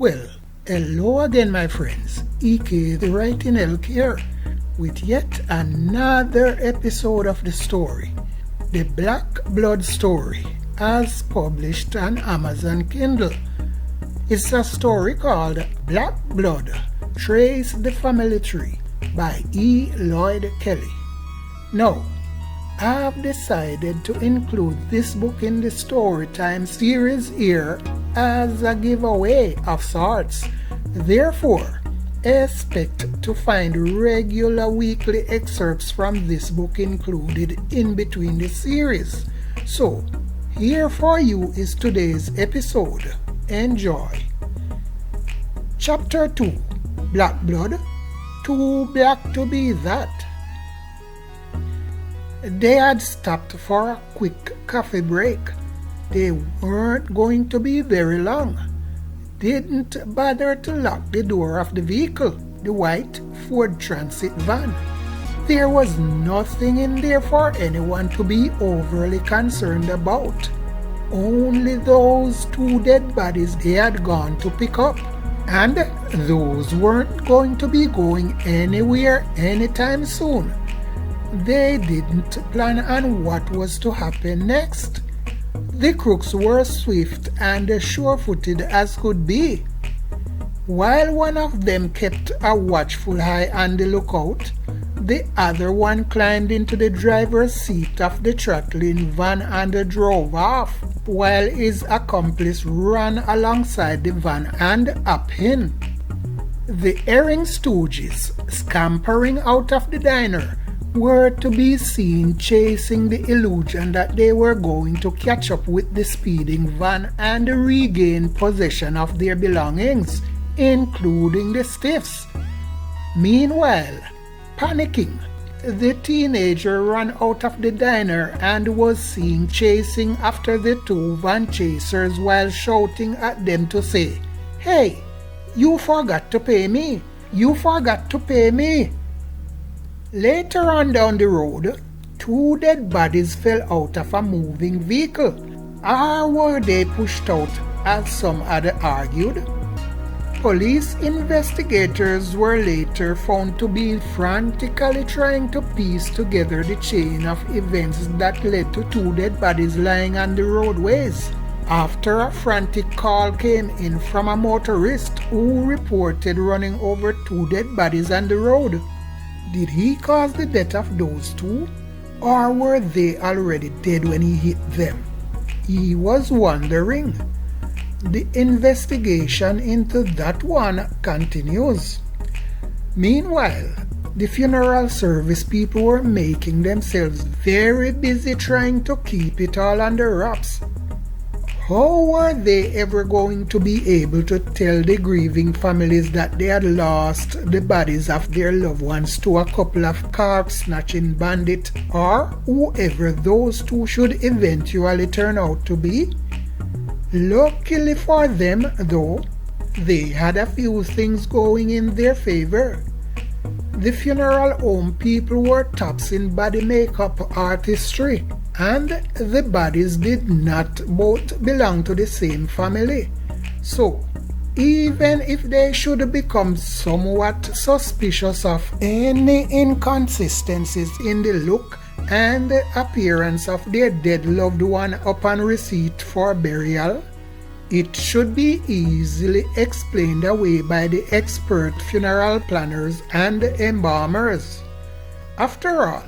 Well, hello again my friends, EK the Writing Elk here with yet another episode of the story, The Black Blood Story, as published on Amazon Kindle. It's a story called Black Blood, Trace the Family Tree by E. Lloyd Kelly. Now, I have decided to include this book in the Storytime series here as a giveaway of sorts. Therefore, expect to find regular weekly excerpts from this book included in between the series. So, here for you is today's episode. Enjoy. Chapter 2, Black Blood, Too Black to Be That. They had stopped for a quick coffee break. They weren't going to be very long. Didn't bother to lock the door of the vehicle, the white Ford Transit van. There was nothing in there for anyone to be overly concerned about. Only those two dead bodies they had gone to pick up. And those weren't going to be going anywhere anytime soon. They didn't plan on what was to happen next. The crooks were swift and sure-footed as could be. While one of them kept a watchful eye on the lookout, the other one climbed into the driver's seat of the trackling van and drove off, while his accomplice ran alongside the van and up in. The erring stooges, scampering out of the diner, were to be seen chasing the illusion that they were going to catch up with the speeding van and regain possession of their belongings, including the stiffs. Meanwhile, panicking, the teenager ran out of the diner and was seen chasing after the two van chasers while shouting at them to say, "Hey, you forgot to pay me! You forgot to pay me!" Later on down the road, two dead bodies fell out of a moving vehicle. Or were they pushed out, as some had argued? Police investigators were later found to be frantically trying to piece together the chain of events that led to two dead bodies lying on the roadways, after a frantic call came in from a motorist who reported running over two dead bodies on the road. Did he cause the death of those two, or were they already dead when he hit them? He was wondering. The investigation into that one continues. Meanwhile, the funeral service people were making themselves very busy trying to keep it all under wraps. How were they ever going to be able to tell the grieving families that they had lost the bodies of their loved ones to a couple of car-snatching bandits, or whoever those two should eventually turn out to be? Luckily for them, though, they had a few things going in their favor. The funeral home people were tops in body makeup artistry, and the bodies did not both belong to the same family. So, even if they should become somewhat suspicious of any inconsistencies in the look and the appearance of their dead loved one upon receipt for burial, it should be easily explained away by the expert funeral planners and embalmers. After all,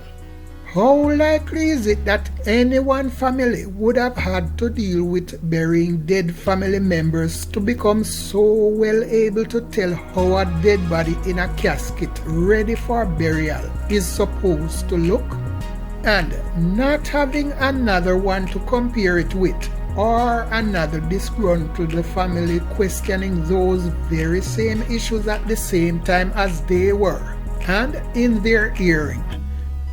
how likely is it that any one family would have had to deal with burying dead family members to become so well able to tell how a dead body in a casket ready for burial is supposed to look? And not having another one to compare it with, or another disgruntled family questioning those very same issues at the same time as they were, and in their hearing,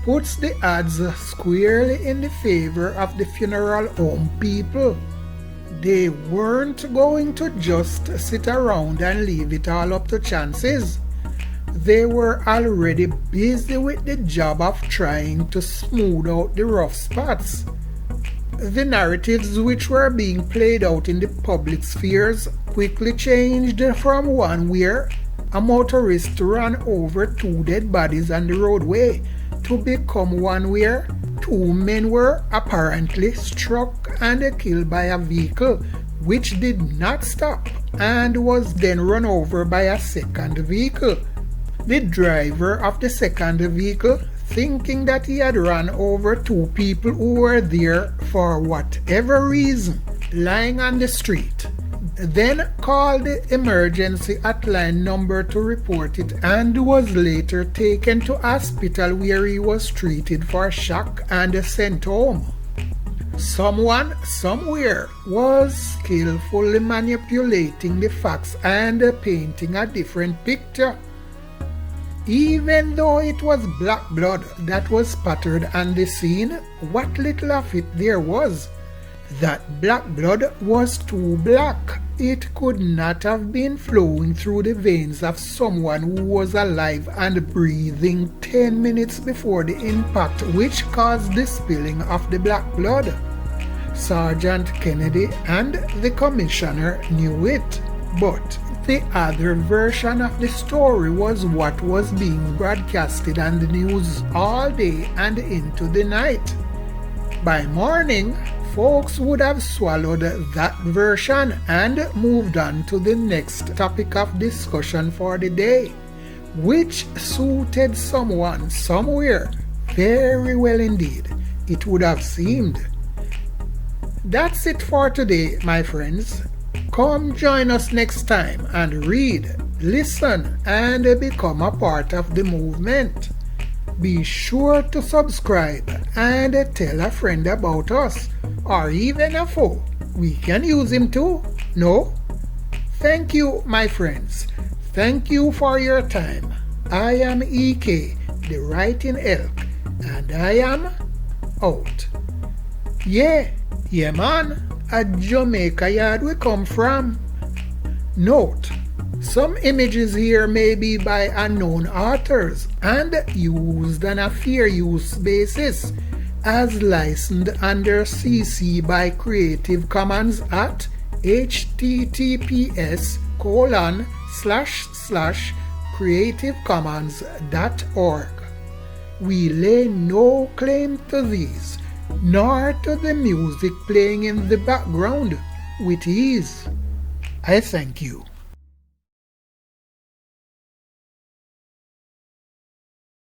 puts the odds squarely in the favor of the funeral home people. They weren't going to just sit around and leave it all up to chances. They were already busy with the job of trying to smooth out the rough spots. the narratives which were being played out in the public spheres quickly changed from one where a motorist ran over two dead bodies on the roadway to become one where two men were apparently struck and killed by a vehicle which did not stop and was then run over by a second vehicle. The driver of the second vehicle, thinking that he had run over two people who were there for whatever reason, lying on the street, then called the emergency hotline number to report it and was later taken to hospital where he was treated for shock and sent home. Someone somewhere was skillfully manipulating the facts and painting a different picture. Even though it was black blood that was spattered on the scene, what little of it there was, that black blood was too black. It could not have been flowing through the veins of someone who was alive and breathing 10 minutes before the impact which caused the spilling of the black blood. Sergeant Kennedy and the commissioner knew it, but the other version of the story was what was being broadcasted on the news all day and into the night. By morning, folks would have swallowed that version and moved on to the next topic of discussion for the day, which suited someone somewhere very well indeed, it would have seemed. That's it for today, my friends. Come join us next time and read, listen, and become a part of the movement. Be sure to subscribe and tell a friend about us, or even a foe. We can use him too, no? Thank you, my friends. Thank you for your time. I am EK, the writing elk, and I am out. Yeah man, a Jamaica yard we come from. Note, some images here may be by unknown authors and used on a fair use basis as licensed under CC by Creative Commons at https://creativecommons.org. We lay no claim to these, nor to the music playing in the background with ease. I thank you.